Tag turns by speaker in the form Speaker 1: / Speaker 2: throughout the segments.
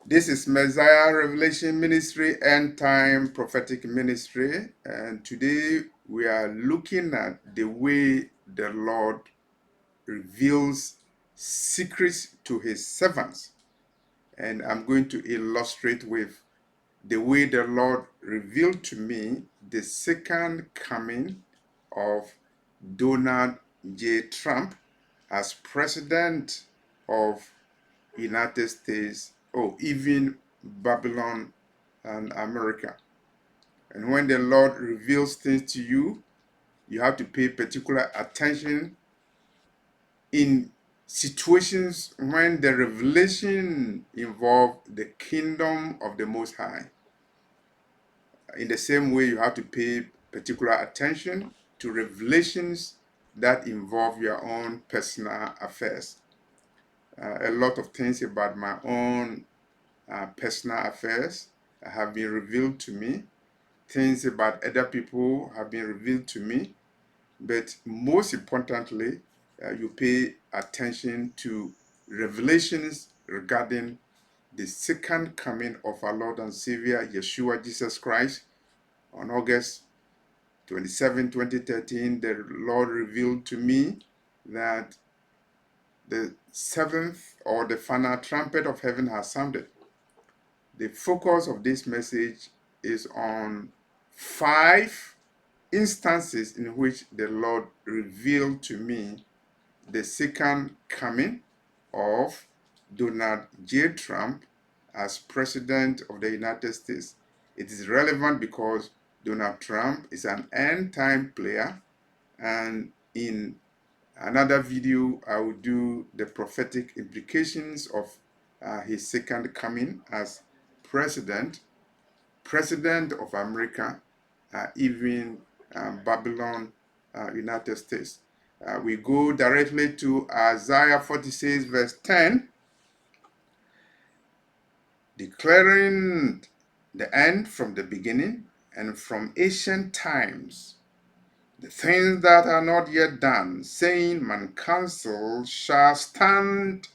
Speaker 1: This is Messiah Revelation Ministry, End Time Prophetic Ministry, and today we are looking at the way the Lord reveals secrets to his servants. And I'm going to illustrate with the way the Lord revealed to me the second coming of Donald J. Trump as president of United States, or even Babylon and America. And when the Lord reveals things to you, you have to pay particular attention in situations when the revelation involves the kingdom of the Most High. In the same way, you have to pay particular attention to revelations that involve your own personal affairs. A lot of things about my own personal affairs have been revealed to me. Things about other people have been revealed to me. But most importantly, you pay attention to revelations regarding the second coming of our Lord and Savior, Yeshua Jesus Christ. On August 27, 2013, the Lord revealed to me that the seventh or the final trumpet of heaven has sounded. The focus of this message is on 5 instances in which the Lord revealed to me the second coming of Donald J. Trump as President of the United States. It is relevant because Donald Trump is an end-time player, and in another video, I will do the prophetic implications of his second coming as president of America, even Babylon, United States. We go directly to Isaiah 46, verse 10, declaring the end from the beginning and from ancient times, the things that are not yet done, saying, my counsel shall stand,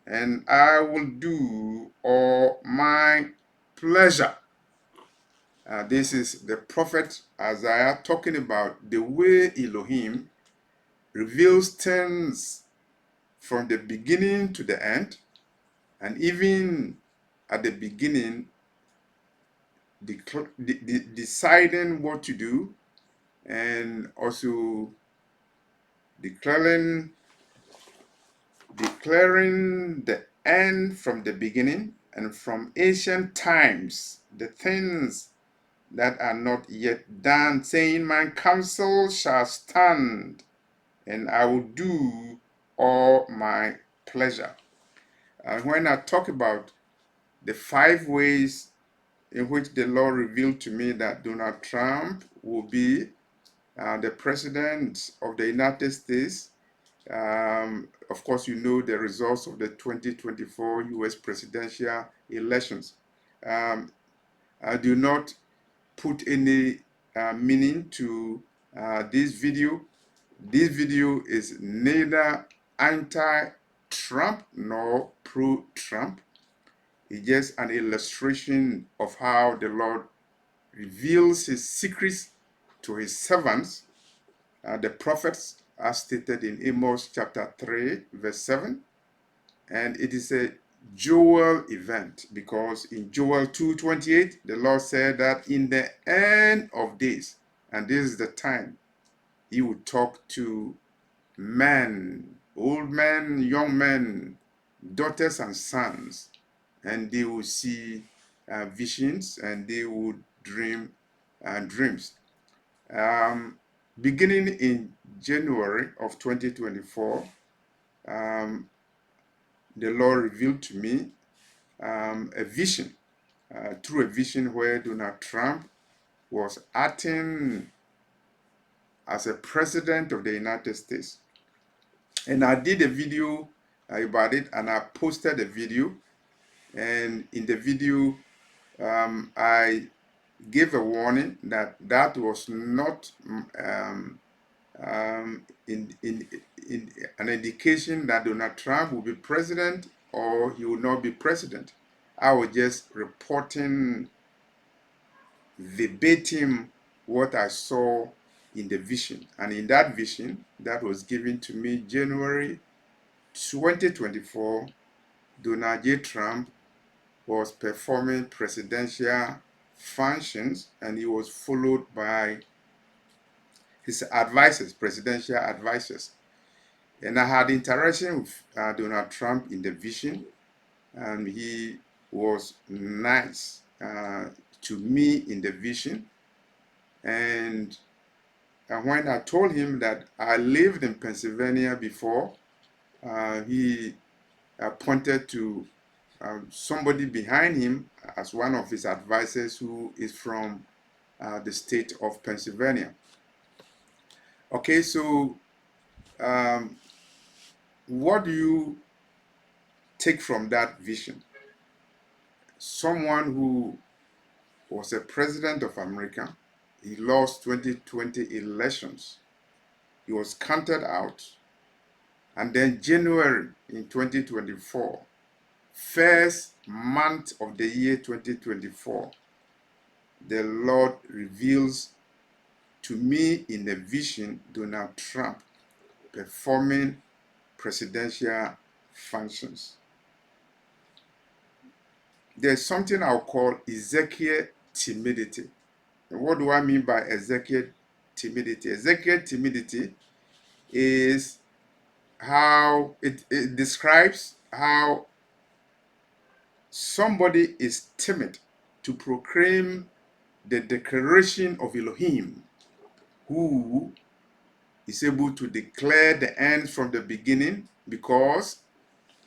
Speaker 1: and I will do all my pleasure. This is the prophet Isaiah talking about the way Elohim reveals things from the beginning to the end, and even at the beginning, deciding what to do, and also declaring the end from the beginning and from ancient times, the things that are not yet done, saying, my counsel shall stand, and I will do all my pleasure. And when I talk about the 5 ways in which the Lord revealed to me that Donald Trump will be the president of the United States, of course, you know the results of the 2024 US presidential elections. I do not put any meaning to this video. This video is neither anti-Trump nor pro-Trump. It's just an illustration of how the Lord reveals his secrets to his servants, the prophets, as stated in Amos chapter 3, verse 7. And it is a Joel event, because in Joel 2:28, the Lord said that in the end of days, and this is the time, he would talk to men, old men, young men, daughters and sons, and they will see visions, and they would dream dreams. Beginning in January of 2024, the Lord revealed to me a vision, through a vision where Donald Trump was acting as a president of the United States. And I did a video about it, and I posted a video. And in the video, I gave a warning that that was not in an indication that Donald Trump will be president or he will not be president. I was just reporting verbatim what I saw in the vision. And in that vision that was given to me January 2024, Donald J. Trump was performing presidential functions, and he was followed by his advisors, presidential advisors. And I had interaction with Donald Trump in the vision, and he was nice to me in the vision. And when I told him that I lived in Pennsylvania before, he pointed to somebody behind him as one of his advisors who is from the state of Pennsylvania. Okay, so um, what do you take from that vision? Someone who was a president of America, he lost 2020 elections. He was counted out. And then January in 2024, first month of the year 2024, the Lord reveals to me in a vision Donald Trump performing presidential functions. There's something I'll call Ezekiel timidity. And what do I mean by Ezekiel timidity? Ezekiel timidity is how it describes how somebody is timid to proclaim the declaration of Elohim, who is able to declare the end from the beginning because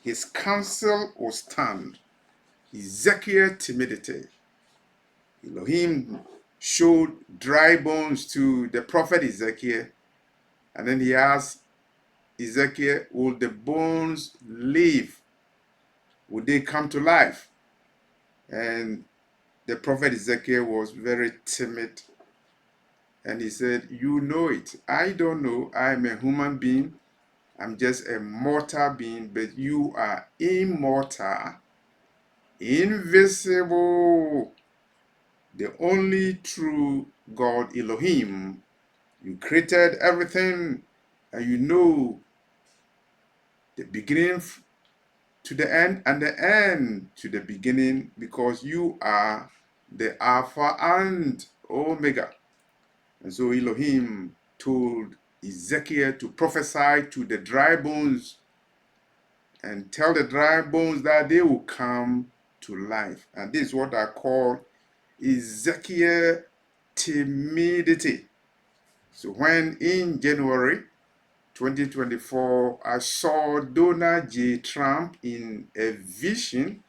Speaker 1: his counsel will stand. Ezekiel timidity. Elohim showed dry bones to the prophet Ezekiel, and then he asked Ezekiel, will the bones live? Would they come to life? And the prophet Ezekiel was very timid, and he said, you know it. I don't know. I'm a human being. I'm just a mortal being, but you are immortal, invisible, the only true God, Elohim. You created everything, and you know the beginning to the end and the end to the beginning, because you are the Alpha and Omega. And so Elohim told Ezekiel to prophesy to the dry bones and tell the dry bones that they will come to life. And this is what I call Ezekiel timidity. So when in January 2024, I saw Donald J. Trump in a vision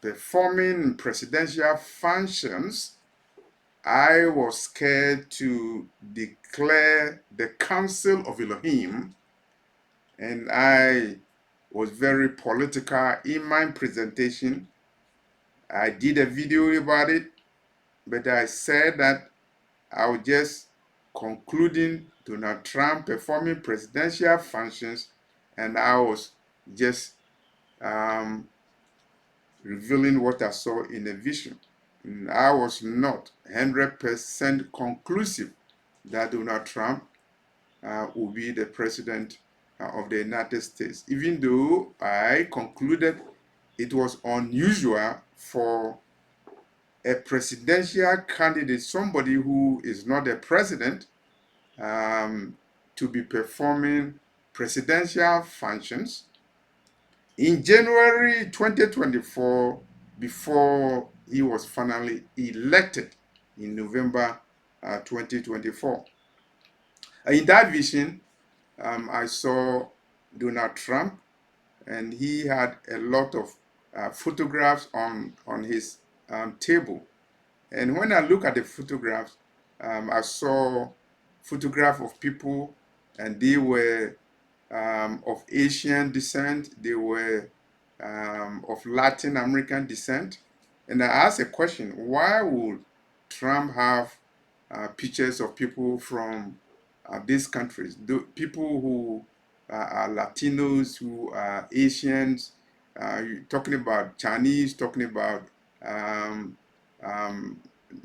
Speaker 1: performing presidential functions, I was scared to declare the counsel of Elohim, and I was very political in my presentation. I did a video about it, but I said that I was just concluding Donald Trump performing presidential functions, and I was just revealing what I saw in a vision. And I was not 100% conclusive that Donald Trump will be the president of the United States, even though I concluded it was unusual for a presidential candidate, somebody who is not a president, to be performing presidential functions in January 2024 before he was finally elected in November 2024. In that vision, I saw Donald Trump, and he had a lot of photographs on his table. And when I look at the photographs, I saw photographs of people, and they were of Asian descent. They were of Latin American descent. And I asked a question: why would Trump have pictures of people from these countries? People who are Latinos, who are Asians, talking about Chinese, talking about um, um,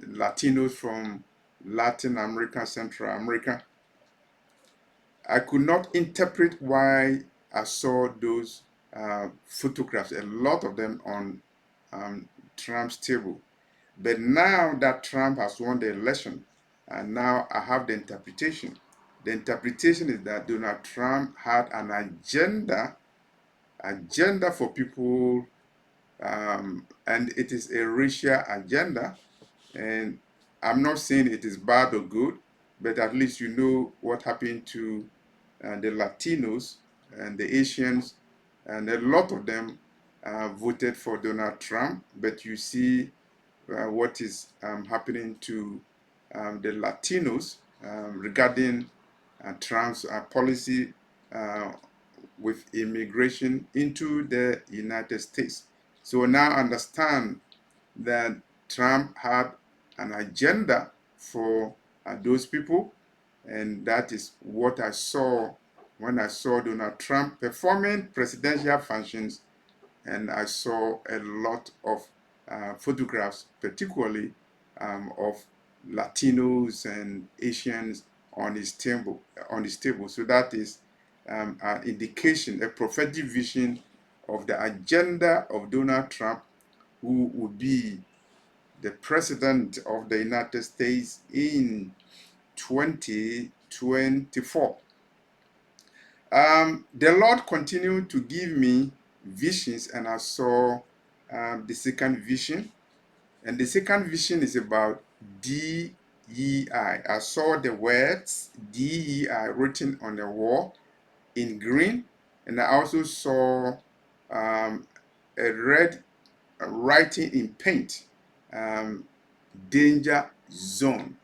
Speaker 1: Latinos from Latin America, Central America. I could not interpret why I saw those photographs, a lot of them on Trump's table. But now that Trump has won the election, and now I have the interpretation. The interpretation is that Donald Trump had an agenda for people, and it is a racial agenda. And I'm not saying it is bad or good, but at least you know what happened to the Latinos and the Asians, and a lot of them voted for Donald Trump. But you see what is happening to the Latinos regarding Trump's policy uh, with immigration into the United States. So now understand that Trump had an agenda for those people, and that is what I saw when I saw Donald Trump performing presidential functions, and I saw a lot of photographs, particularly of Latinos and Asians on his table. So that is an indication, a prophetic vision of the agenda of Donald Trump, who would be the president of the United States in 2024. The Lord continued to give me visions, and I saw the second vision. And the second vision is about DEI. I saw the words DEI written on the wall in green, and I also saw a red writing in paint, um, danger zone.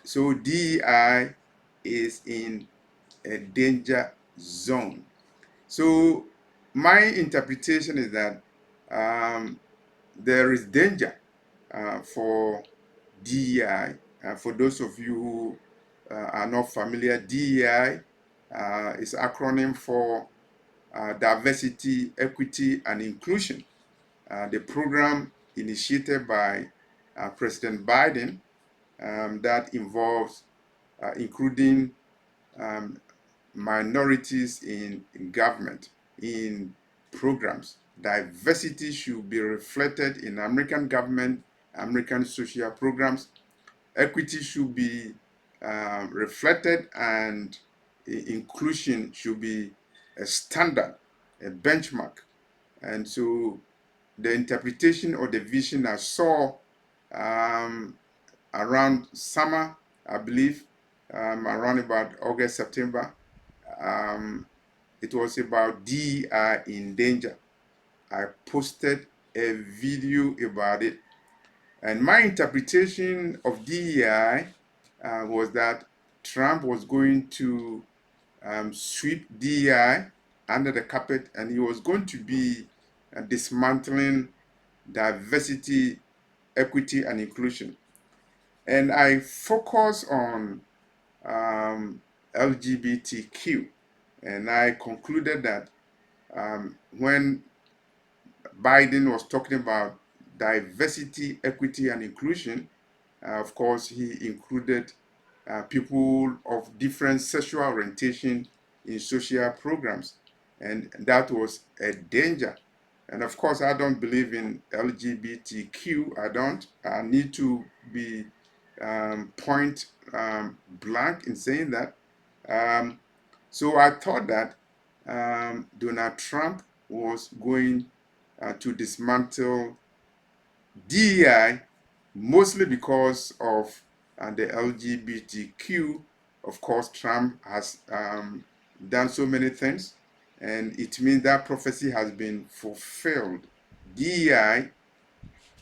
Speaker 1: So DEI is in a danger zone. So my interpretation is that there is danger for DEI. For those of you who are not familiar, DEI is acronym for diversity, equity, and inclusion. The program initiated by President Biden that involves including um, minorities in government, in programs. Diversity should be reflected in American government, American social programs. Equity should be reflected, and inclusion should be a standard, a benchmark. And so the interpretation or the vision I saw um, around summer, I believe, around about August, September, it was about DEI in danger. I posted a video about it, and my interpretation of DEI was that Trump was going to sweep DEI under the carpet, and he was going to be dismantling diversity, equity, and inclusion. And I focus on LGBTQ, and I concluded that when Biden was talking about diversity, equity, and inclusion, of course, he included people of different sexual orientation in social programs, and that was a danger. And of course, I don't believe in LGBTQ. I don't. I need to be point blank in saying that. Um, so I thought that Donald Trump was going to dismantle DEI, mostly because of the LGBTQ. Of course, Trump has done so many things, and it means that prophecy has been fulfilled. DEI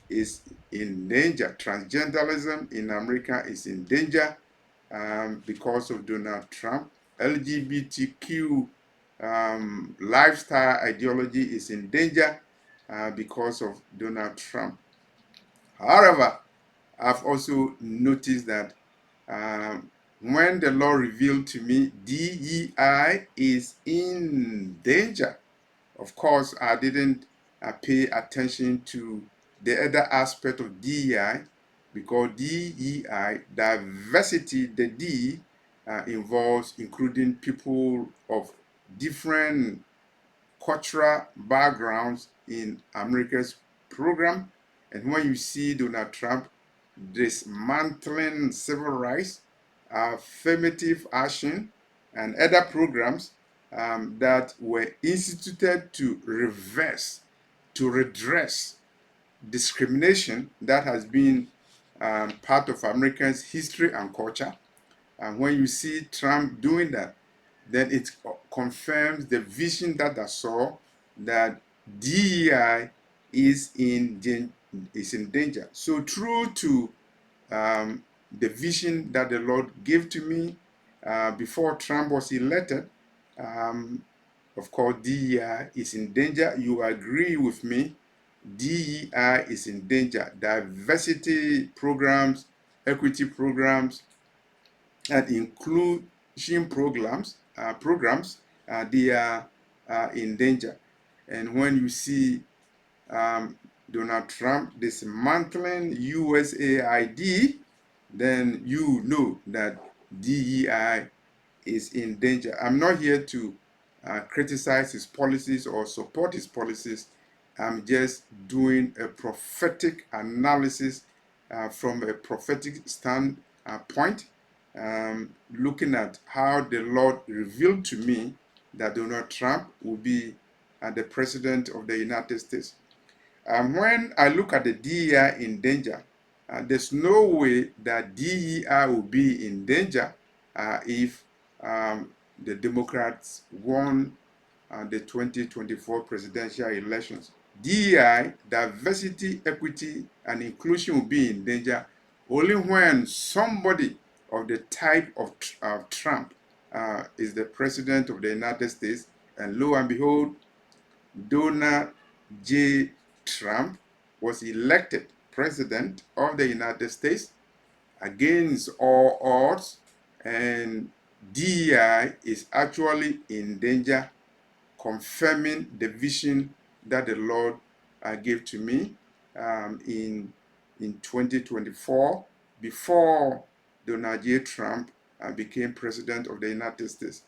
Speaker 1: is in danger. Transgenderism in America is in danger because of Donald Trump. LGBTQ lifestyle ideology is in danger because of Donald Trump. However, I've also noticed that when the Lord revealed to me DEI is in danger, Of course, I didn't pay attention to the other aspect of DEI, because DEI, diversity, the D involves including people of different cultural backgrounds in America's program. And when you see Donald Trump dismantling civil rights, affirmative action, and other programs that were instituted to reverse, to redress discrimination that has been part of Americans' history and culture. And when you see Trump doing that, then it confirms the vision that I saw, that DEI is in danger. So true to the vision that the Lord gave to me before Trump was elected, um, of course, DEI is in danger. You agree with me? DEI is in danger. Diversity programs, equity programs, and inclusion programs, they are in danger. And when you see um, Donald Trump dismantling USAID, then you know that DEI is in danger. I'm not here to criticize his policies or support his policies. I'm just doing a prophetic analysis from a prophetic standpoint, looking at how the Lord revealed to me that Donald Trump will be the president of the United States. When I look at the DEI in danger, there's no way that DEI will be in danger if the Democrats won the 2024 presidential elections. DEI, diversity, equity, and inclusion will be in danger only when somebody of the type of Trump is the president of the United States, and lo and behold, Donald J. Trump was elected president of the United States against all odds, and DEI is actually in danger, confirming the vision that the Lord gave to me in 2024, before Donald J. Trump became president of the United States.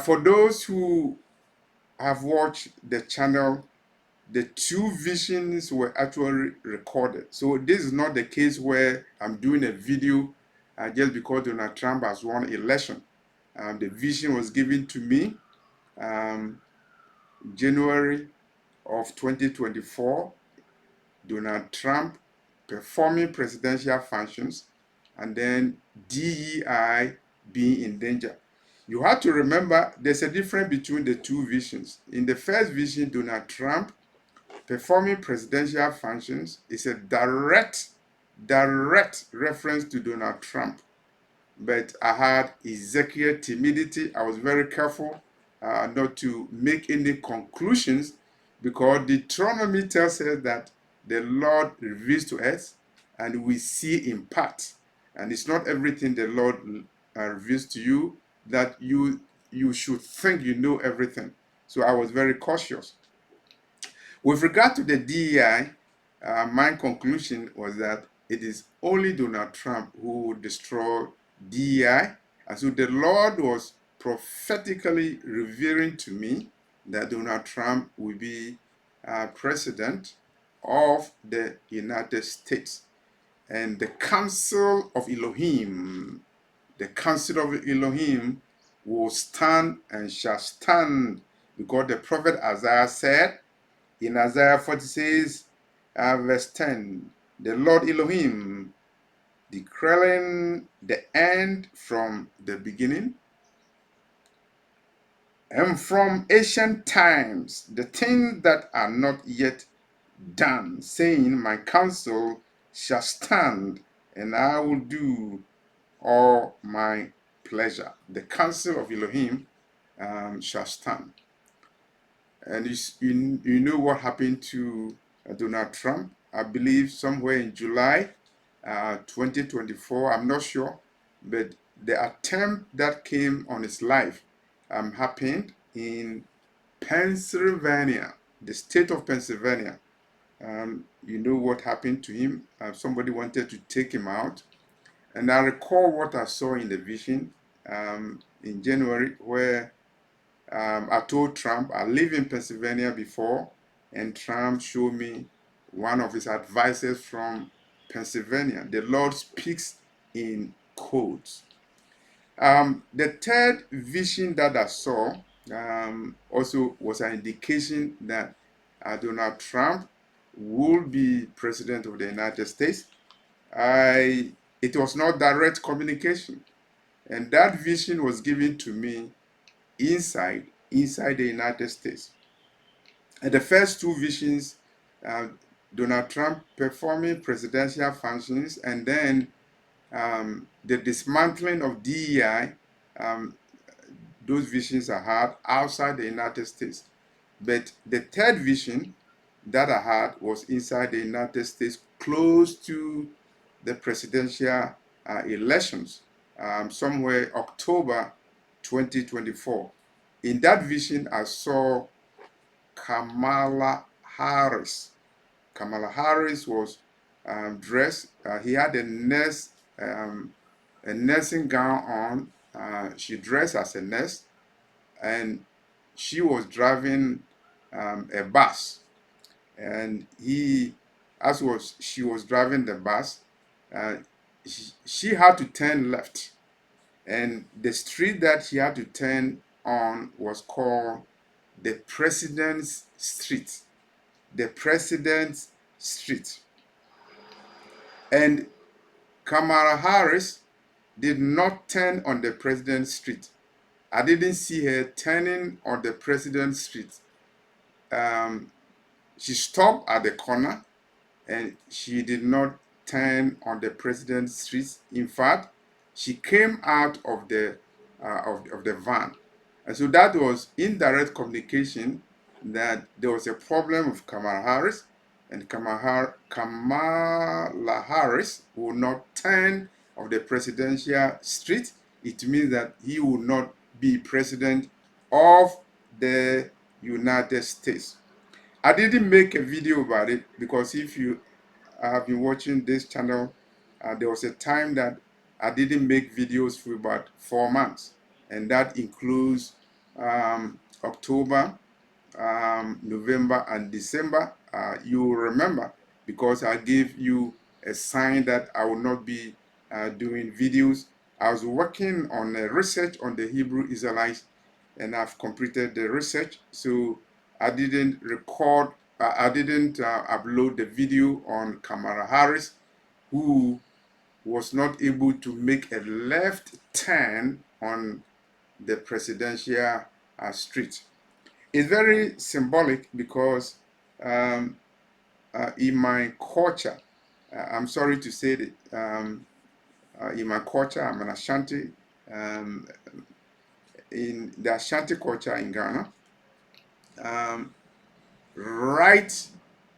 Speaker 1: For those who have watched the channel, the two visions were actually recorded. So this is not the case where I'm doing a video just because Donald Trump has won election. The vision was given to me January of 2024. Donald Trump performing presidential functions, and then DEI being in danger. You have to remember there's a difference between the two visions. In the first vision, Donald Trump performing presidential functions is a direct reference to Donald Trump. But I had Ezekiel timidity. I was very careful not to make any conclusions, because Deuteronomy tells us that the Lord reveals to us and we see in part. And it's not everything the Lord reveals to you that you should think you know everything. So I was very cautious. With regard to the DEI, my conclusion was that it is only Donald Trump who would destroy DEI. And so the Lord was prophetically revealing to me that Donald Trump will be president of the United States. And the counsel of Elohim, the counsel of Elohim will stand and shall stand, because the prophet Isaiah said, in Isaiah 46, verse 10, the Lord Elohim declaring the end from the beginning, and from ancient times the things that are not yet done, saying, my counsel shall stand, and I will do all my pleasure. The counsel of Elohim shall stand. And you know what happened to Donald Trump? I believe somewhere in July 2024, I'm not sure, but the attempt that came on his life happened in Pennsylvania, the state of Pennsylvania. You know what happened to him? Somebody wanted to take him out. And I recall what I saw in the vision in January, where I told Trump I live in Pennsylvania before, and Trump showed me one of his advisors from Pennsylvania. The Lord speaks in codes. The third vision that I saw also was an indication that Donald Trump will be president of the United States. It was not direct communication, and that vision was given to me inside the United States. And the first two visions, uh, Donald Trump performing presidential functions, and then the dismantling of DEI. Um, those visions I had outside the United States. But the third vision that I had was inside the United States, close to the presidential elections, somewhere October 2024. In that vision, I saw Kamala Harris. Kamala Harris was dressed. He had a nursing gown on. She dressed as a nurse, and she was driving a bus. And she was driving the bus, uh, she had to turn left. And the street that she had to turn on was called the President's Street. The President's Street. And Kamala Harris did not turn on the President's Street. I didn't see her turning on the President's Street. She stopped at the corner, and she did not turn on the President's Street. In fact, she came out of the van. And so that was indirect communication that there was a problem with Kamala Harris, and Kamala Harris will not turn of the presidential street. It means that he will not be president of the United States. I didn't make a video about it because if you have been watching this channel, there was a time that I didn't make videos for about 4 months, and that includes October, November, and December. You will remember because I gave you a sign that I will not be doing videos. I was working on a research on the Hebrew Israelites, and I've completed the research, so I didn't record, I didn't upload the video on Kamala Harris, who was not able to make a left turn on the presidential street. It's very symbolic because in my culture, I'm sorry to say that in my culture, I'm an Ashanti. Um, in the Ashanti culture in Ghana, right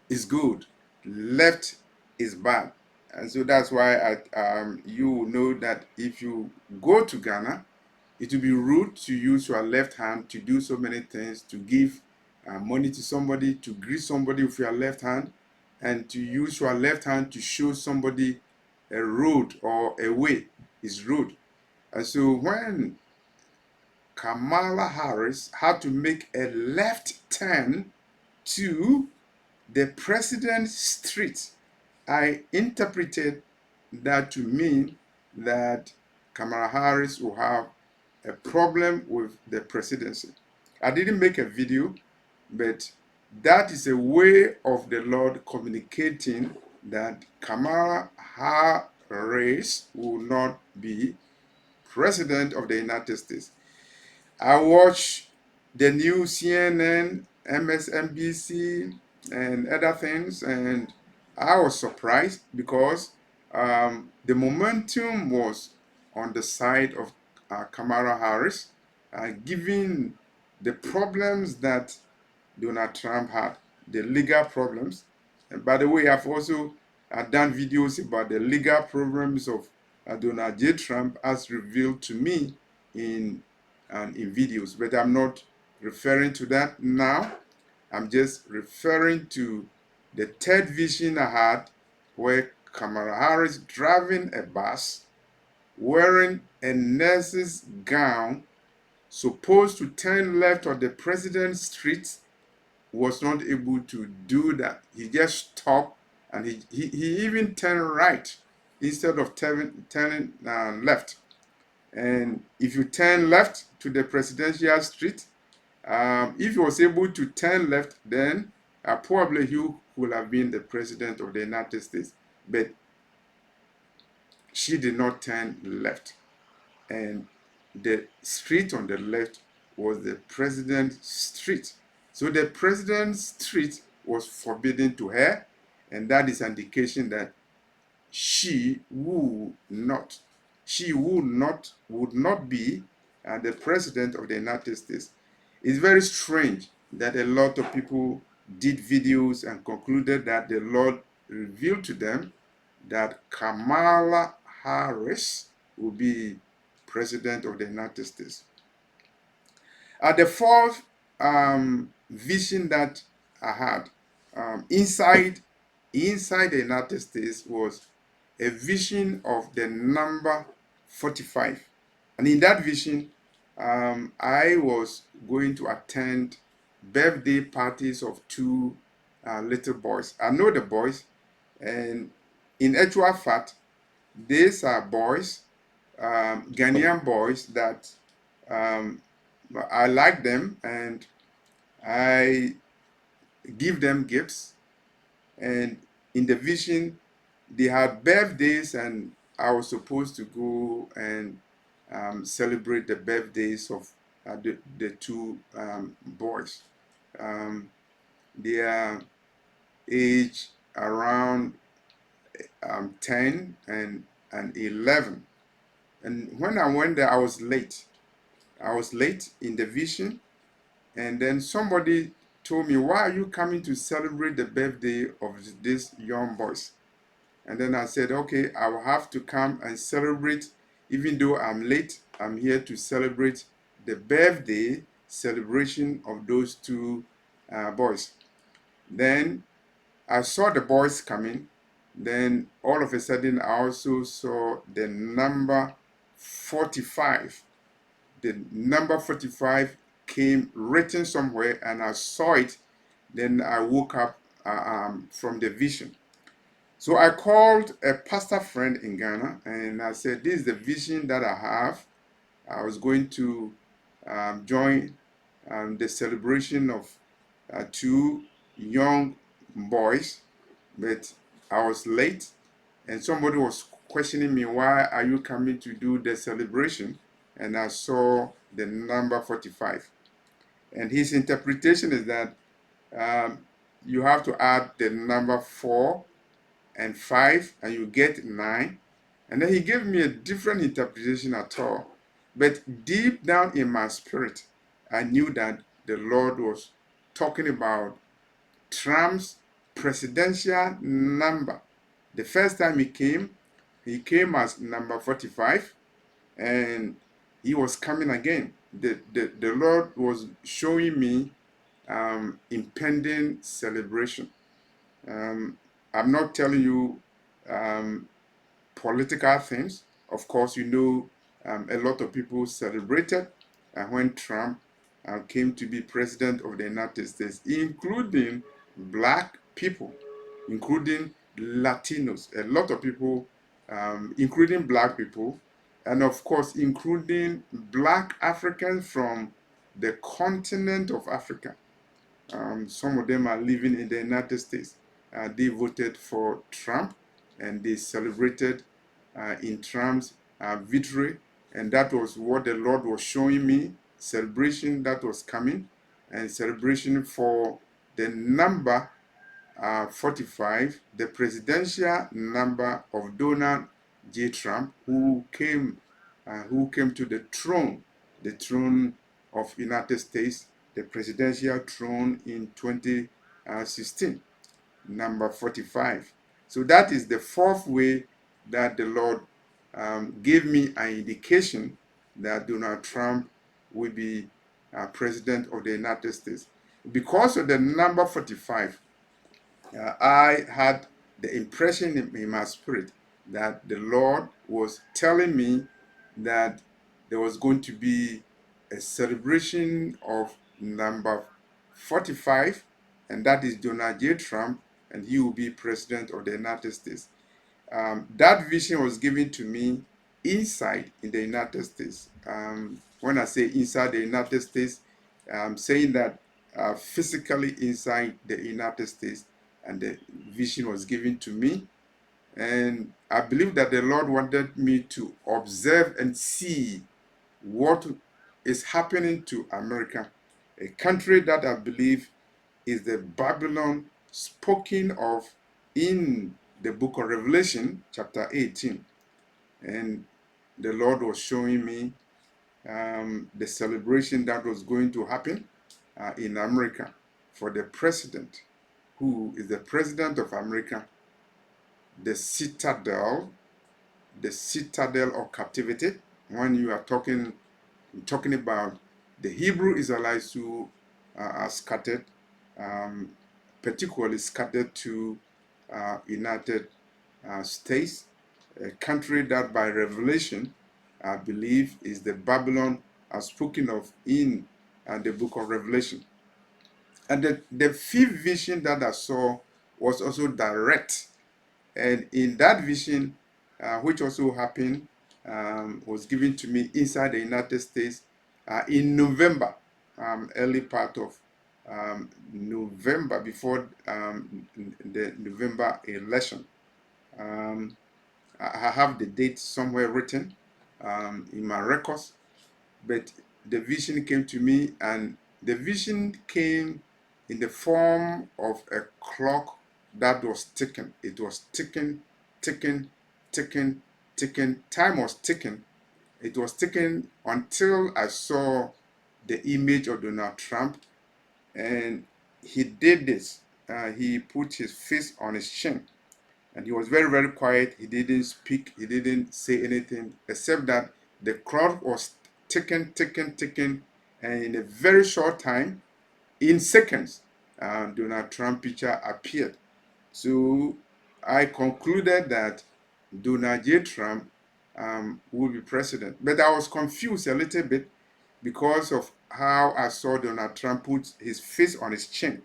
Speaker 1: is good, left is bad. And so that's why you know that if you go to Ghana, it will be rude to use your left hand to do so many things, to give money to somebody, to greet somebody with your left hand, and to use your left hand to show somebody a road or a way is rude. And so when Kamala Harris had to make a left turn to the President's Street, I interpreted that to mean that Kamala Harris will have a problem with the presidency. I didn't make a video, but that is a way of the Lord communicating that Kamala Harris will not be president of the United States. I watch the new CNN, MSNBC, and other things, and I was surprised because the momentum was on the side of Kamala Harris, given the problems that Donald Trump had, the legal problems. And by the way, I've also done videos about the legal problems of Donald J. Trump as revealed to me in videos, but I'm not referring to that now. I'm just referring to the third vision I had, where Kamala Harris driving a bus, wearing a nurse's gown, supposed to turn left on the president's street, was not able to do that. He just stopped, and he even turned right instead of turning left. And if you turn left to the presidential street, if he was able to turn left, then probably he would have been the president of the United States. But she did not turn left. And the street on the left was the president's street. So the president's street was forbidden to her, and that is an indication that she would not be the president of the United States. It's very strange that a lot of people did videos and concluded that the Lord revealed to them that Kamala Harris will be president of the United States. The fourth vision that I had inside the United States was a vision of the number 45. And in that vision, I was going to attend birthday parties of two little boys. I know the boys, and in actual fact, these are boys, Ghanaian boys that I like them, and I give them gifts. And in the vision, they had birthdays, and I was supposed to go and celebrate the birthdays of the two boys. They are age around 10 and 11. And when I went there, I was late. I was late in the vision, and then somebody told me, "Why are you coming to celebrate the birthday of these young boys?" And then I said, "Okay, I will have to come and celebrate, even though I'm late. I'm here to celebrate the birthday celebration of those two boys." Then I saw the boys coming. Then all of a sudden, I also saw the number 45. The number 45 came written somewhere, and I saw it. Then I woke up from the vision. So I called a pastor friend in Ghana, and I said, "This is the vision that I have. I was going to join the celebration of two young boys, but I was late, and somebody was questioning me, why are you coming to do the celebration?" And I saw the number 45. And his interpretation is that um, you have to add the number 4 and 5, and you get 9. And then he gave me a different interpretation at all. But deep down in my spirit, I knew that the Lord was talking about Trump's presidential number. The first time he came as number 45, and he was coming again. The Lord was showing me impending celebration. I'm not telling you political things. Of course, you know, a lot of people celebrated when Trump came to be president of the United States, including black people, including Latinos, a lot of people, including black people, and of course, including black Africans from the continent of Africa. Some of them are living in the United States. They voted for Trump, and they celebrated in Trump's victory. And that was what the Lord was showing me, celebration that was coming, and celebration for the number 45, the presidential number of Donald J. Trump, who came to the throne of United States, the presidential throne in 2016, number 45. So that is the fourth way that the Lord gave me an indication that Donald Trump will be president of the United States. Because of the number 45, I had the impression in my spirit that the Lord was telling me that there was going to be a celebration of number 45, and that is Donald J. Trump, and he will be president of the United States. That vision was given to me inside in the United States. When I say inside the United States, I'm saying that physically inside the United States, and the vision was given to me. And I believe that the Lord wanted me to observe and see what is happening to America, a country that I believe is the Babylon spoken of in the book of Revelation, chapter 18. And the Lord was showing me the celebration that was going to happen in America for the president, who is the president of America, the citadel of captivity. When you are talking about the Hebrew Israelites who are scattered, um, particularly scattered to United States, a country that by revelation I believe is the Babylon spoken of in the book of Revelation. And the fifth vision that I saw was also direct. And in that vision, which also happened, was given to me inside the United States in November, early part of November, before the November election. Um, I have the date somewhere written in my records, but the vision came to me, and the vision came in the form of a clock that was ticking. It was ticking, ticking, ticking, ticking. Time was ticking. It was ticking until I saw the image of Donald Trump, and he did this. He put his fist on his chin, and he was very, very quiet. He didn't speak, he didn't say anything, except that the clock was ticking, ticking, ticking, and in a very short time, in seconds, Donald Trump picture appeared. So I concluded that Donald J. Trump will be president. But I was confused a little bit because of how I saw Donald Trump put his face on his chin.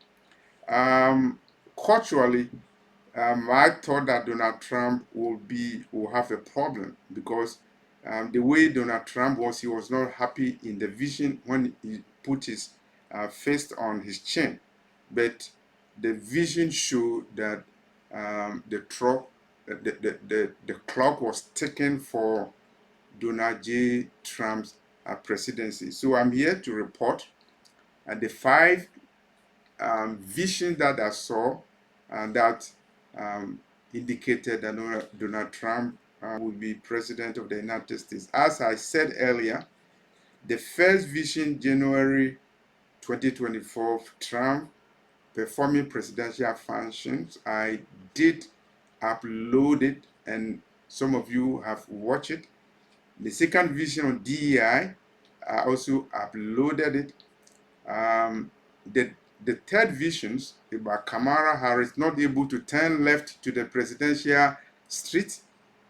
Speaker 1: Culturally, I thought that Donald Trump will have a problem because the way Donald Trump was, he was not happy in the vision when he put his fist on his chin. But the vision showed that the clock was ticking for Donald J. Trump's presidency. So I'm here to report the five vision that I saw that indicated that Donald Trump would be president of the United States. As I said earlier, the first vision, January 2024, Trump performing presidential functions, I did upload it, and some of you have watched it. The second vision on DEI, I also uploaded it. Um, the the third visions about Kamala Harris not able to turn left to the presidential street,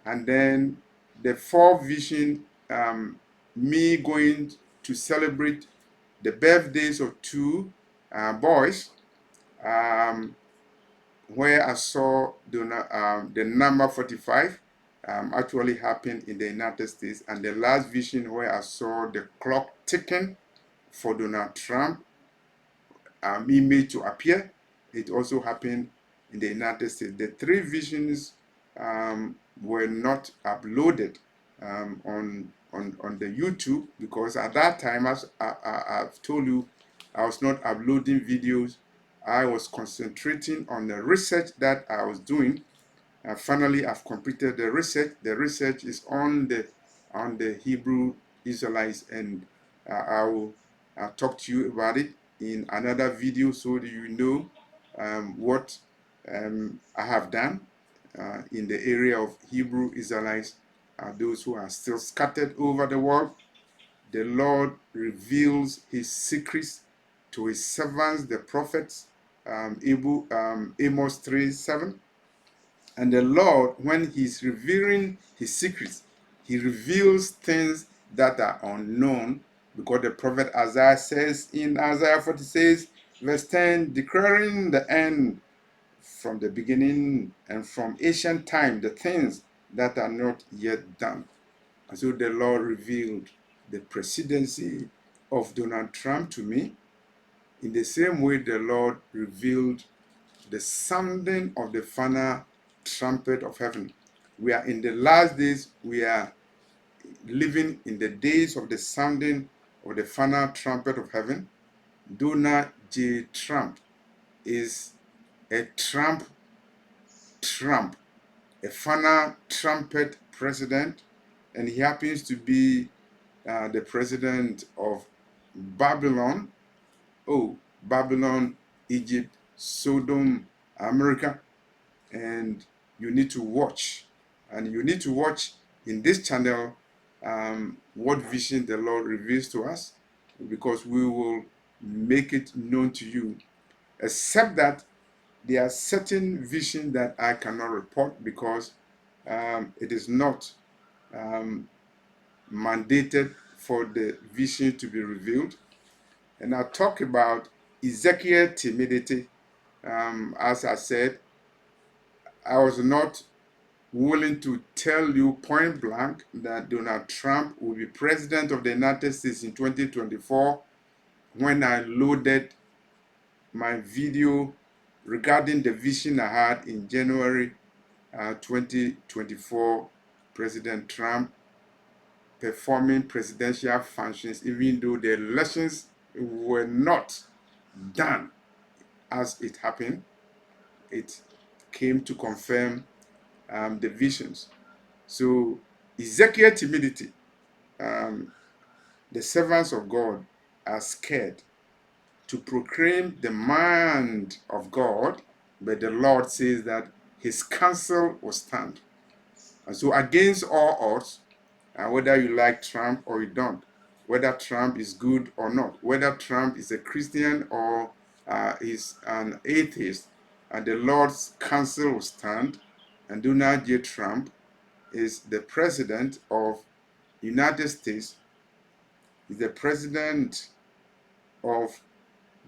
Speaker 1: and then the fourth vision, me going to celebrate the birthdays of two boys, um, where I saw the number 45 actually happened in the United States, and the last vision where I saw the clock ticking for Donald Trump image to appear. It also happened in the United States. The three visions were not uploaded on the YouTube because at that time, as I've told you, I was not uploading videos. I was concentrating on the research that I was doing. Finally, I've completed the research. The research is on the Hebrew Israelites, and I will talk to you about it in another video so that you know what I have done in the area of Hebrew Israelites, those who are still scattered over the world. the Lord reveals his secrets to his servants, the prophets, Amos 3:7. And the Lord, when he's revealing his secrets, he reveals things that are unknown, because the prophet Isaiah says in Isaiah 46, verse 10, declaring the end from the beginning and from ancient time, the things that are not yet done. And so the Lord revealed the presidency of Donald Trump to me. In the same way, the Lord revealed the sounding of the final trumpet of heaven. We are in the last days. We are living in the days of the sounding of the final trumpet of heaven. Donald J. Trump is a Trump, a final trumpet president, and he happens to be the president of Babylon. Oh, Babylon, Egypt, Sodom, America. And you need to watch. And you need to watch in this channel what vision the Lord reveals to us, because we will make it known to you. Except that there are certain visions that I cannot report, because it is not mandated for the vision to be revealed. And I'll talk about Ezekiel timidity. As I said, I was not willing to tell you point blank that Donald Trump will be president of the United States in 2024 when I loaded my video regarding the vision I had in January 2024, President Trump performing presidential functions, even though the elections were not done as it happened. It came to confirm the visions. So Ezekiel timidity, the servants of God are scared to proclaim the mind of God, but the Lord says that his counsel will stand. And so against all odds, whether you like Trump or you don't, whether Trump is good or not, whether Trump is a Christian or is an atheist, and the Lord's counsel will stand. And Donald J. Trump is the president of United States, is the president of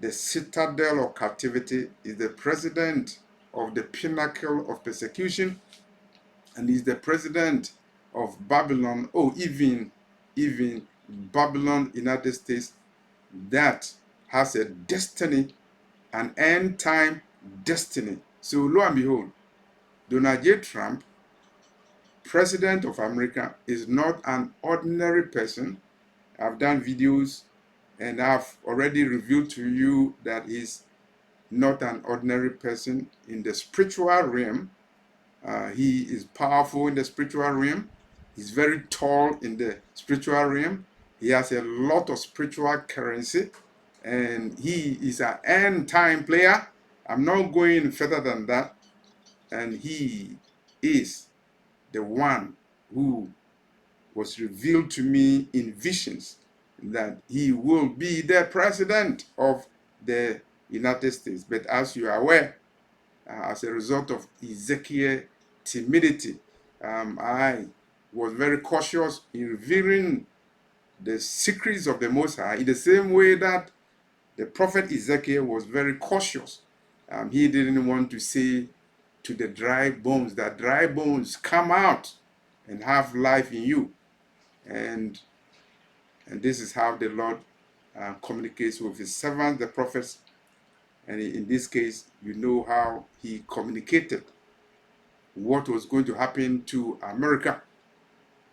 Speaker 1: the citadel of captivity, is the president of the pinnacle of persecution, and is the president of Babylon. Oh, even Babylon, United States, that has a destiny, an end time destiny. So lo and behold, Donald J. Trump, president of America, is not an ordinary person. I've done videos and I've already revealed to you that he's not an ordinary person in the spiritual realm. He is powerful in the spiritual realm. He's very tall in the spiritual realm. He has a lot of spiritual currency, and he is an end time player. I'm not going further than that. And he is the one who was revealed to me in visions, that he will be the president of the United States. But as you are aware, as a result of Ezekiel timidity, I was very cautious in revealing the secrets of the Most High, in the same way that the prophet Ezekiel was very cautious. He didn't want to say to the dry bones that dry bones come out and have life in you. And this is how the Lord communicates with his servants, the prophets. And in this case, you know how he communicated what was going to happen to America.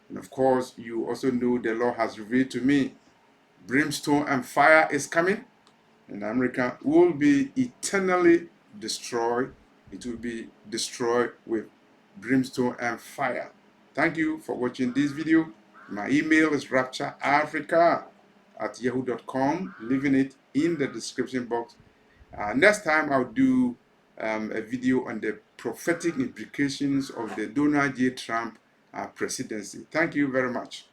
Speaker 1: And of course, you also know the Lord has revealed to me brimstone and fire is coming, and America will be eternally destroyed. It will be destroyed with brimstone and fire. Thank you for watching this video. My email is raptureafrica@yahoo.com, leaving it in the description box. Next time I'll do a video on the prophetic implications of the Donald J. Trump presidency. Thank you very much.